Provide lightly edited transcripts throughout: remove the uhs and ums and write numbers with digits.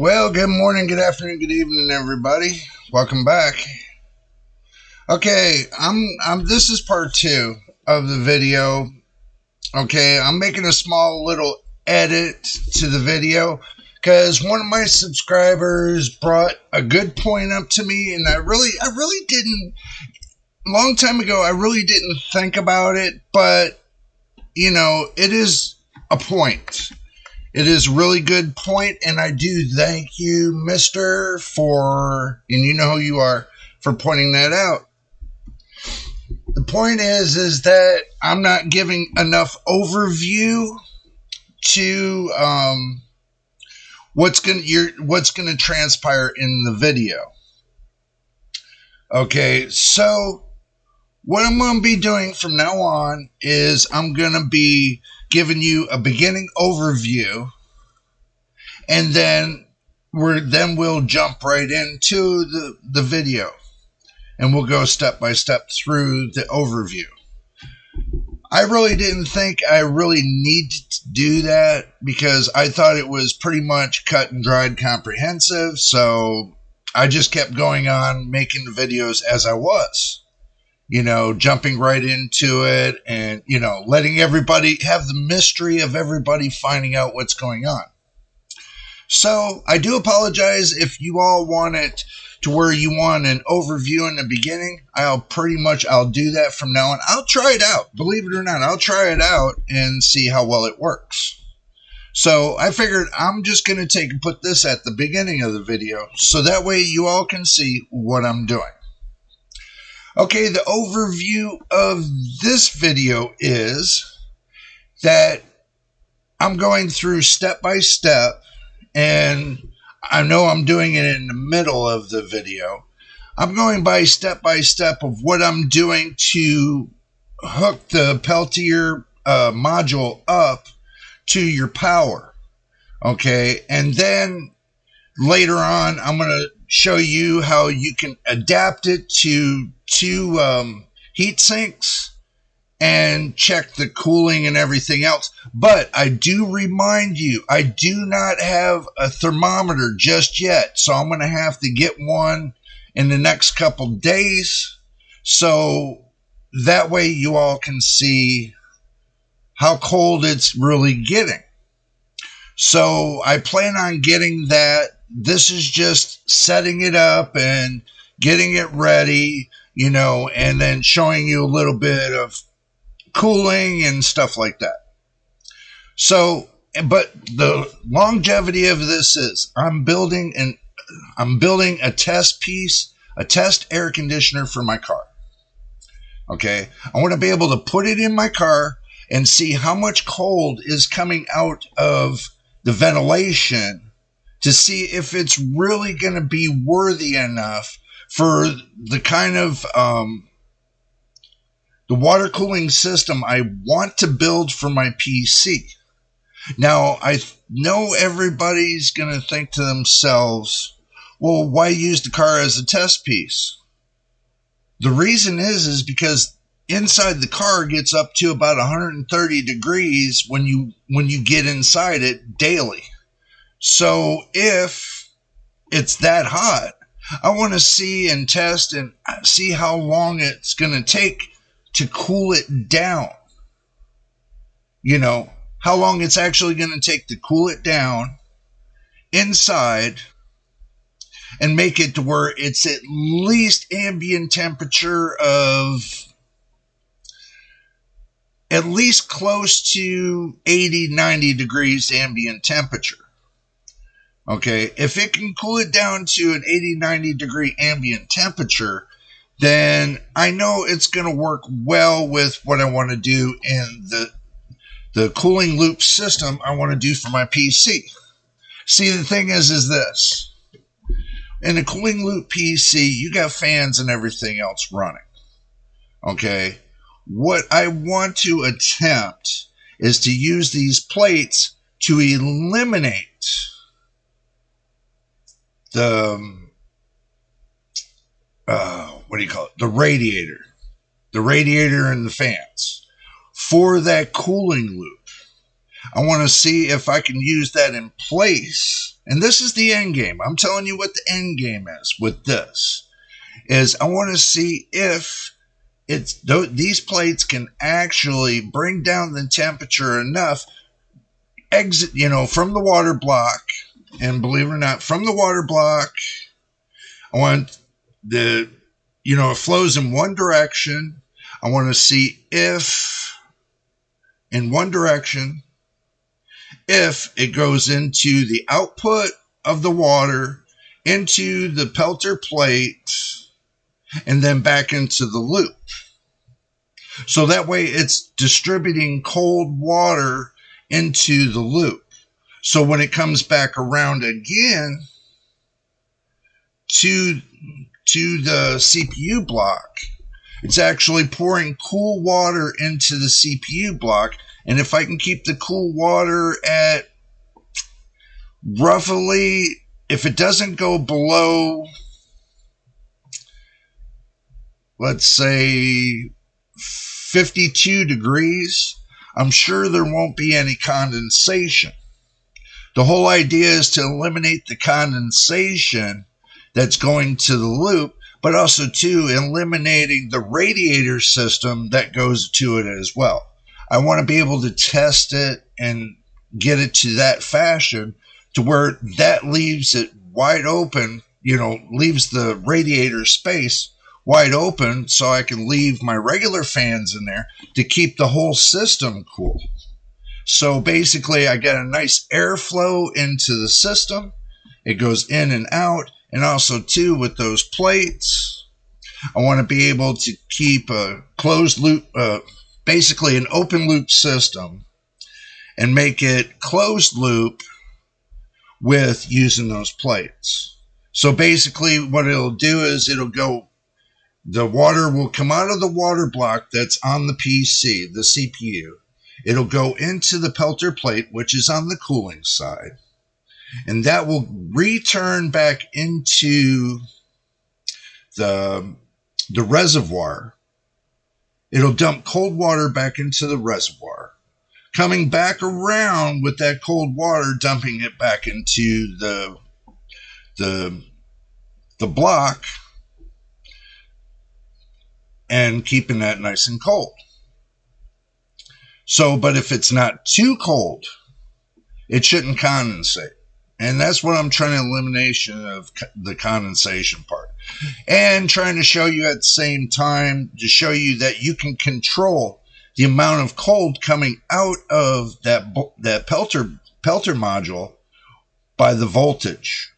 Well, good morning, good afternoon, good evening, everybody. Welcome back. Okay, this is part 2 of the video. Okay, I'm making a small little edit to the video because one of my subscribers brought a good point up to me, and I really didn't, a long time ago, I really didn't think about it, but, it is a point. It is a really good point, and I do thank you, mister, and you know who you are, for pointing that out. The point is that I'm not giving enough overview to what's going to transpire in the video. Okay, so what I'm going to be doing from now on is I'm going to be giving you a beginning overview, and then we'll jump right into the video, and we'll go step by step through the overview. I really didn't think I really needed to do that because I thought it was pretty much cut and dried comprehensive, so I just kept going on making the videos as I was. Jumping right into it and, letting everybody have the mystery of everybody finding out what's going on. So I do apologize if you all want it to where you want an overview in the beginning. I'll do that from now on. I'll try it out. Believe it or not, I'll try it out and see how well it works. So I figured I'm just going to put this at the beginning of the video so that way you all can see what I'm doing. Okay, the overview of this video is that I'm going through step by step, and I know I'm doing it in the middle of the video. I'm going by step of what I'm doing to hook the Peltier module up to your power. Okay, and then later on, I'm going to show you how you can adapt it to two heat sinks and check the cooling and everything else. But I do remind you, I do not have a thermometer just yet, so I'm going to have to get one in the next couple days, so that way you all can see how cold it's really getting. So I plan on getting that. This is just setting it up and getting it ready, and then showing you a little bit of cooling and stuff like that. So, but the longevity of this is I'm building a test piece, a test air conditioner for my car. Okay, I want to be able to put it in my car and see how much cold is coming out of the ventilation to see if it's really going to be worthy enough for the kind of the water cooling system I want to build for my PC. Now, I know everybody's going to think to themselves, well, why use the car as a test piece? The reason is because inside the car gets up to about 130 degrees when you get inside it daily. So if it's that hot, I want to see and test and see how long it's going to take to cool it down. How long it's actually going to take to cool it down inside and make it to where it's at least ambient temperature of at least close to 80, 90 degrees ambient temperature. Okay, if it can cool it down to an 80, 90 degree ambient temperature, then I know it's going to work well with what I want to do in the cooling loop system I want to do for my PC. See, the thing is this. In a cooling loop PC, you got fans and everything else running. Okay, what I want to attempt is to use these plates to eliminate the the radiator and the fans for that cooling loop. I want to see if I can use that in place. And this is the end game. I'm telling you what the end game is with this. Is I want to see if these plates can actually bring down the temperature enough, exit, from the water block. And believe it or not, from the water block, I want it flows in one direction. I want to see if in one direction, if it goes into the output of the water, into the Peltier plate, and then back into the loop. So that way it's distributing cold water into the loop. So when it comes back around again to the CPU block, it's actually pouring cool water into the CPU block. And if I can keep the cool water at roughly, if it doesn't go below, let's say 52 degrees, I'm sure there won't be any condensation. The whole idea is to eliminate the condensation that's going to the loop, but also to eliminating the radiator system that goes to it as well. I want to be able to test it and get it to that fashion to where that leaves it wide open, leaves the radiator space wide open so I can leave my regular fans in there to keep the whole system cool. So basically I get a nice airflow into the system. It goes in and out. And also too, with those plates, I want to be able to keep a closed loop, basically an open loop system, and make it closed loop with using those plates. So basically what it'll do is the water will come out of the water block that's on the PC, the CPU. It'll go into the Peltier plate, which is on the cooling side. And that will return back into the reservoir. It'll dump cold water back into the reservoir, coming back around with that cold water, dumping it back into the block and keeping that nice and cold. So, but if it's not too cold, it shouldn't condensate. And that's what I'm trying to elimination of the condensation part. And trying to show you at the same time to show you that you can control the amount of cold coming out of that Peltier module by the voltage.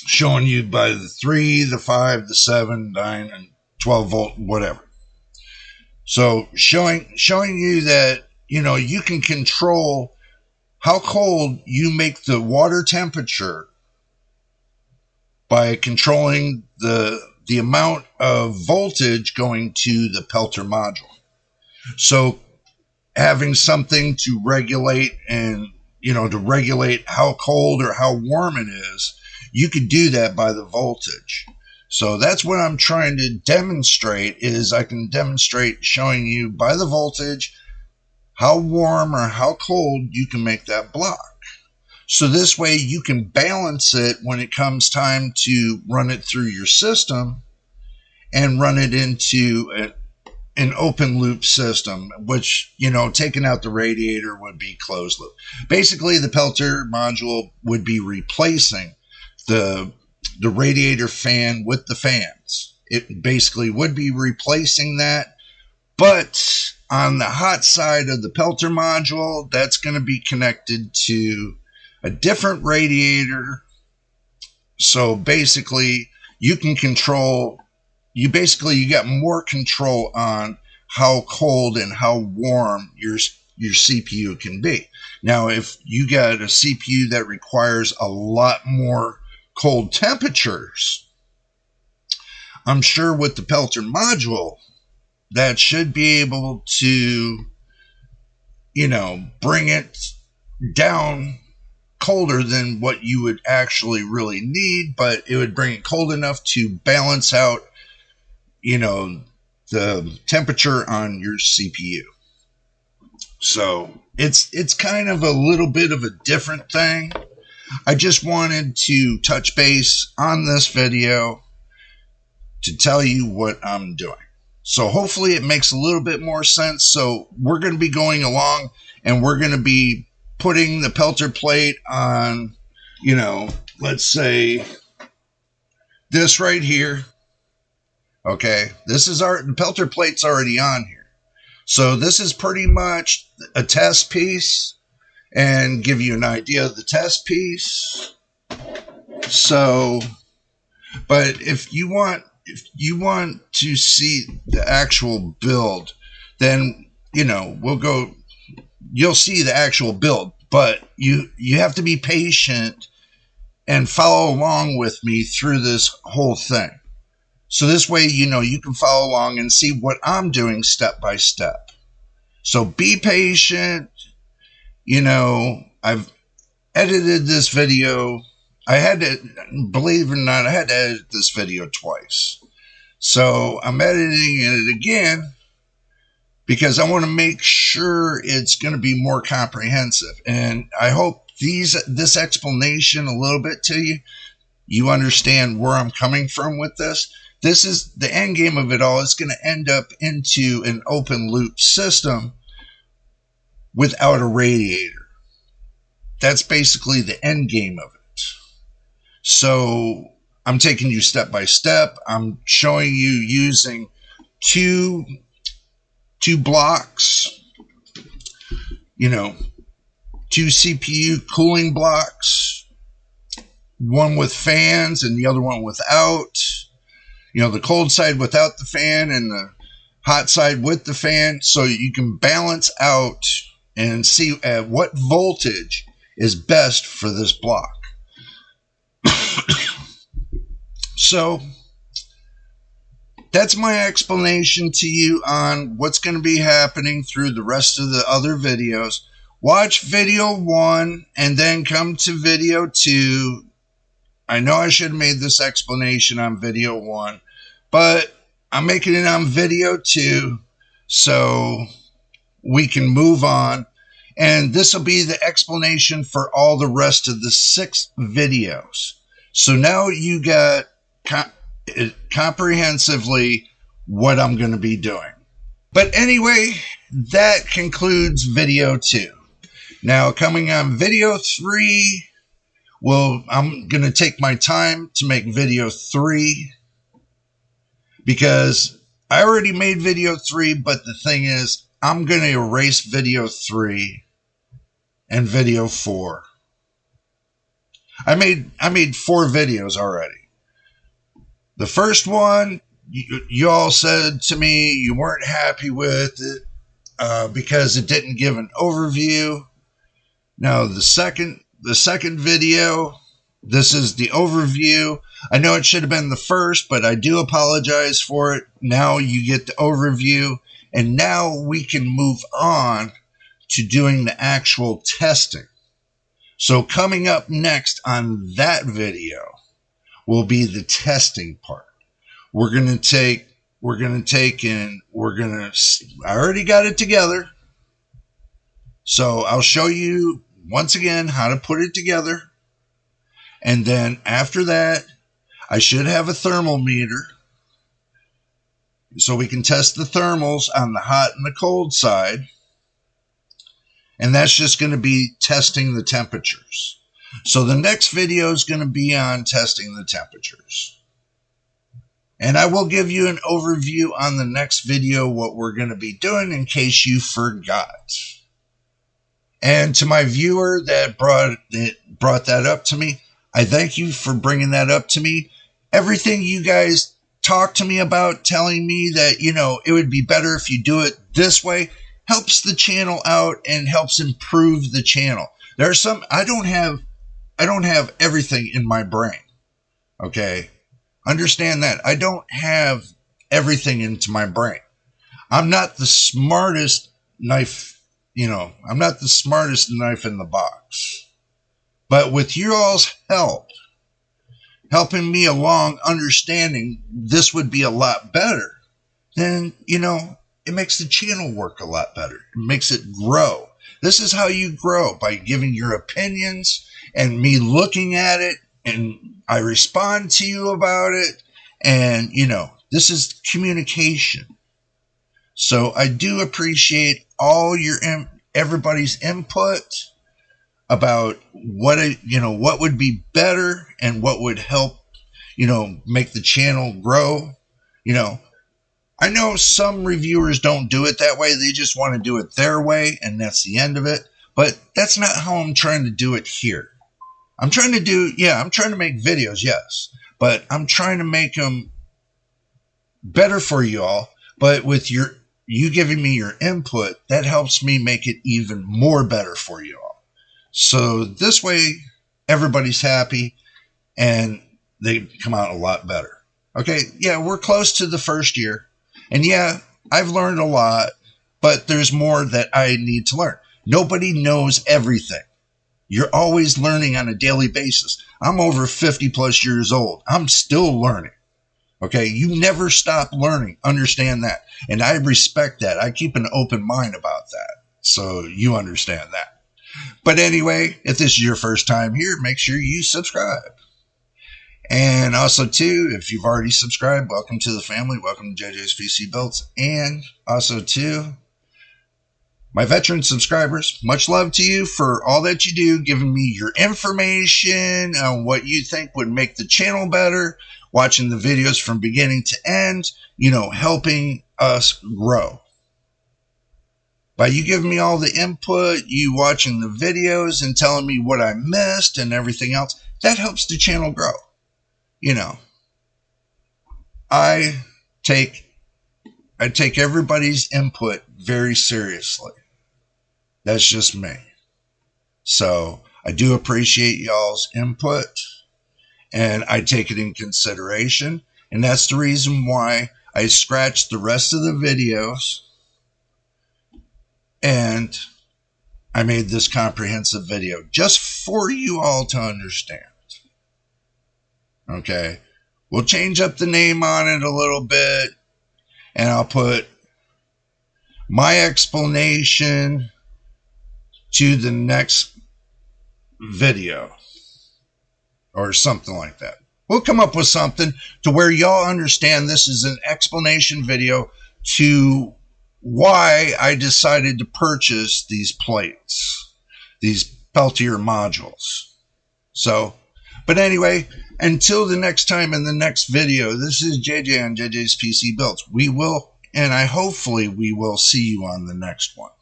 Showing you by the 3, the 5, the 7, 9, and 12 volt, whatever. So showing you that, you can control how cold you make the water temperature by controlling the amount of voltage going to the Peltier module. So having something to regulate and, to regulate how cold or how warm it is, you could do that by the voltage. So that's what I'm trying to demonstrate is I can demonstrate showing you by the voltage how warm or how cold you can make that block. So this way you can balance it when it comes time to run it through your system and run it into an open loop system, which, taking out the radiator would be closed loop. Basically, the Peltier module would be replacing the radiator fan with the fans. It basically would be replacing that. But on the hot side of the Peltier module, that's going to be connected to a different radiator. So basically, you got more control on how cold and how warm your CPU can be. Now, if you got a CPU that requires a lot more cold temperatures, I'm sure with the Peltier module, that should be able to, bring it down colder than what you would actually really need, but it would bring it cold enough to balance out, the temperature on your CPU. So it's kind of a little bit of a different thing. I just wanted to touch base on this video to tell you what I'm doing. So hopefully it makes a little bit more sense. So we're going to be going along and we're going to be putting the Peltier plate on, let's say this right here. Okay, the Peltier plate's already on here. So this is pretty much a test piece and give you an idea of the test piece. So, but if you want to see the actual build, then, you'll see the actual build, but you have to be patient and follow along with me through this whole thing. So this way, you can follow along and see what I'm doing step by step. So be patient. I've edited this video. Believe it or not, I had to edit this video twice. So I'm editing it again because I want to make sure it's going to be more comprehensive. And I hope this explanation a little bit to you understand where I'm coming from with this. This is the end game of it all. It's going to end up into an open loop system without a radiator. That's basically the end game of it. So I'm taking you step by step. I'm showing you using two blocks, two CPU cooling blocks, one with fans and the other one without. The cold side without the fan and the hot side with the fan, so you can balance out and see at what voltage is best for this block. So that's my explanation to you on what's going to be happening through the rest of the other videos. Watch video 1 and then come to video 2. I know I should have made this explanation on video 1, but I'm making it on video 2 so we can move on. And this will be the explanation for all the rest of the 6 videos. So now you got comprehensively what I'm going to be doing. But anyway, that concludes video 2. Now coming on video 3, I'm going to take my time to make video 3 because I already made video 3, but the thing is, I'm going to erase video 3 and video 4. I made 4 videos already. The first one, you all said to me you weren't happy with it because it didn't give an overview. Now the second video, this is the overview. I know it should have been the first, but I do apologize for it. Now you get the overview, and now we can move on to doing the actual testing. So coming up next on that video will be the testing part. I already got it together. So I'll show you once again how to put it together. And then after that, I should have a thermal meter so we can test the thermals on the hot and the cold side. And that's just going to be testing the temperatures. So the next video is going to be on testing the temperatures. And I will give you an overview on the next video what we're going to be doing in case you forgot. And to my viewer that brought that up to me, I thank you for bringing that up to me. Everything you guys talked to me about, telling me that, it would be better if you do it this way, helps the channel out and helps improve the channel. There are some, I don't have everything in my brain. Okay. Understand that. I don't have everything into my brain. I'm not the smartest knife, I'm not the smartest knife in the box. But with you all's help, helping me along, understanding this would be a lot better, then, it makes the channel work a lot better. It makes it grow. This is how you grow, by giving your opinions and me looking at it, and I respond to you about it. And, this is communication. So I do appreciate all everybody's input about what would be better and what would help, make the channel grow. I know some reviewers don't do it that way. They just want to do it their way, and that's the end of it. But that's not how I'm trying to do it here. I'm trying to make videos, yes, but I'm trying to make them better for you all. But with you giving me your input, that helps me make it even more better for you all. So this way, everybody's happy, and they come out a lot better. Okay, yeah, we're close to the first year. And yeah, I've learned a lot, but there's more that I need to learn. Nobody knows everything. You're always learning on a daily basis. I'm over 50 plus years old. I'm still learning. Okay, you never stop learning. Understand that. And I respect that. I keep an open mind about that. So you understand that. But anyway, if this is your first time here, make sure you subscribe. And also, too, if you've already subscribed, welcome to the family. Welcome to JJ's PC Builds. And also, too, my veteran subscribers, much love to you for all that you do, giving me your information on what you think would make the channel better, watching the videos from beginning to end, helping us grow. By you giving me all the input, you watching the videos and telling me what I missed and everything else, that helps the channel grow. I take everybody's input very seriously. That's just me. So I do appreciate y'all's input, and I take it in consideration. And that's the reason why I scratched the rest of the videos, and I made this comprehensive video just for you all to understand. Okay, we'll change up the name on it a little bit, and I'll put my explanation to the next video or something like that. We'll come up with something to where y'all understand this is an explanation video to why I decided to purchase these plates, these Peltier modules. So, but anyway, until the next time in the next video, this is JJ on JJ's PC Builds. We will, and hopefully we will see you on the next one.